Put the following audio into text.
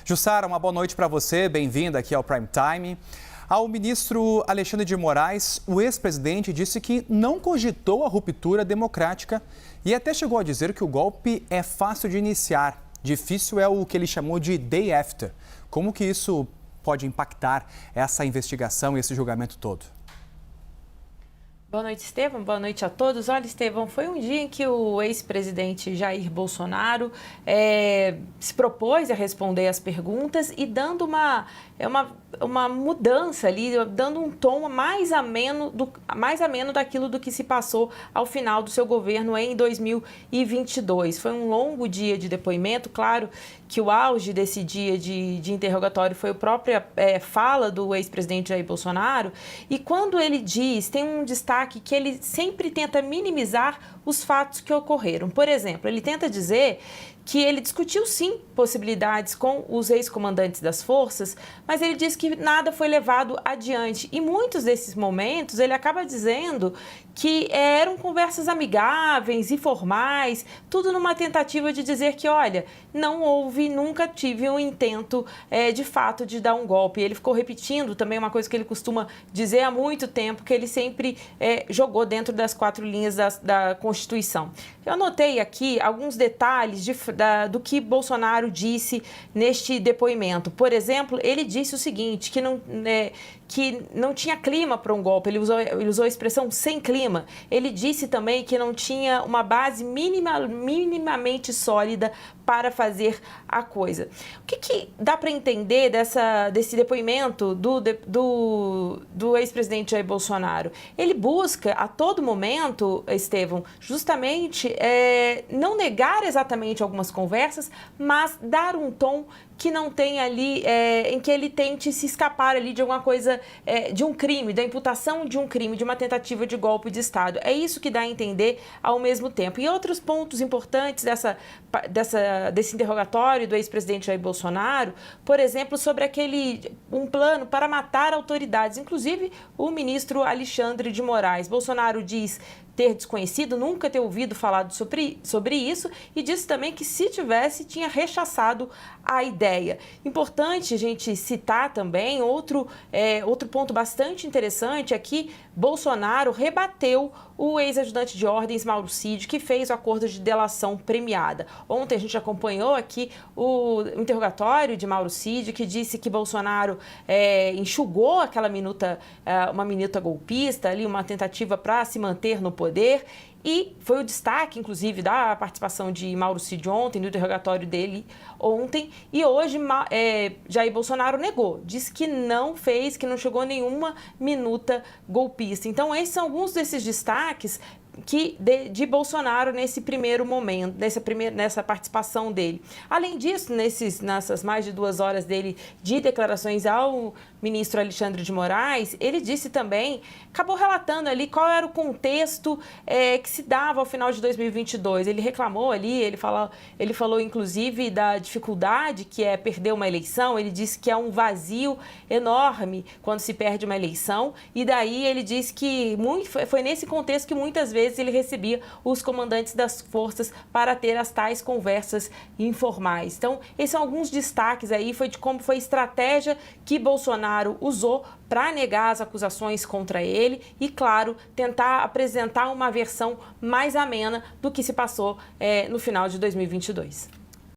Jussara, uma boa noite para você, bem-vinda aqui ao Prime Time. Ao ministro Alexandre de Moraes, o ex-presidente disse que não cogitou a ruptura democrática e até chegou a dizer que o golpe é fácil de iniciar. Difícil é o que ele chamou de day after. Como que isso pode impactar essa investigação e esse julgamento todo? Boa noite, Estevão. Boa noite a todos. Olha, Estevão, foi um dia em que o ex-presidente Jair Bolsonaro se propôs a responder as perguntas e dando uma mudança ali, dando um tom mais ameno daquilo do que se passou ao final do seu governo em 2022. Foi um longo dia de depoimento, claro que o auge desse dia de interrogatório foi a própria fala do ex-presidente Jair Bolsonaro, e quando ele diz, tem um destaque que ele sempre tenta minimizar os fatos que ocorreram. Por exemplo, ele tenta dizer que ele discutiu sim possibilidades com os ex-comandantes das forças, mas ele diz que nada foi levado adiante. E muitos desses momentos ele acaba dizendo que eram conversas amigáveis, informais, tudo numa tentativa de dizer que, olha, não houve, nunca tive um intento de fato de dar um golpe. Ele ficou repetindo também uma coisa que ele costuma dizer há muito tempo, que ele sempre jogou dentro das 4 linhas da Constituição. Eu anotei aqui alguns detalhes do que Bolsonaro disse neste depoimento. Por exemplo, ele disse o seguinte, que não tinha clima para um golpe, ele usou a expressão sem clima. Ele disse também que não tinha uma base minimamente sólida para fazer a coisa. O que dá para entender desse depoimento do ex-presidente Jair Bolsonaro? Ele busca a todo momento, Estevão, justamente não negar exatamente algumas conversas, mas dar um tom que não tem ali, em que ele tente se escapar ali de alguma coisa, de um crime, da imputação de um crime, de uma tentativa de golpe de Estado. É isso que dá a entender ao mesmo tempo. E outros pontos importantes desse interrogatório do ex-presidente Jair Bolsonaro, por exemplo, sobre um plano para matar autoridades, inclusive o ministro Alexandre de Moraes. Bolsonaro diz ter desconhecido, nunca ter ouvido falar sobre isso, e disse também que, se tivesse, tinha rechaçado a ideia. Importante a gente citar também outro ponto bastante interessante é que Bolsonaro rebateu o ex-ajudante de ordens Mauro Cid, que fez o acordo de delação premiada. Ontem a gente acompanhou aqui o interrogatório de Mauro Cid, que disse que Bolsonaro enxugou uma minuta golpista, ali, uma tentativa para se manter no poder. E foi o destaque, inclusive, da participação de Mauro Cid ontem, do interrogatório dele ontem. E hoje Jair Bolsonaro negou, disse que não fez, que não chegou a nenhuma minuta golpista. Então, esses são alguns desses destaques de Bolsonaro nesse primeiro momento, nessa participação dele. Além disso, nessas mais de 2 horas dele de declarações ao ministro Alexandre de Moraes, ele disse também, acabou relatando ali qual era o contexto que se dava ao final de 2022. Ele reclamou ali, ele falou inclusive da dificuldade que é perder uma eleição. Ele disse que é um vazio enorme quando se perde uma eleição, e daí ele disse que foi nesse contexto que muitas vezes ele recebia os comandantes das forças para ter as tais conversas informais. Então, esses são alguns destaques aí, de como foi a estratégia que Bolsonaro usou para negar as acusações contra ele e, claro, tentar apresentar uma versão mais amena do que se passou no final de 2022.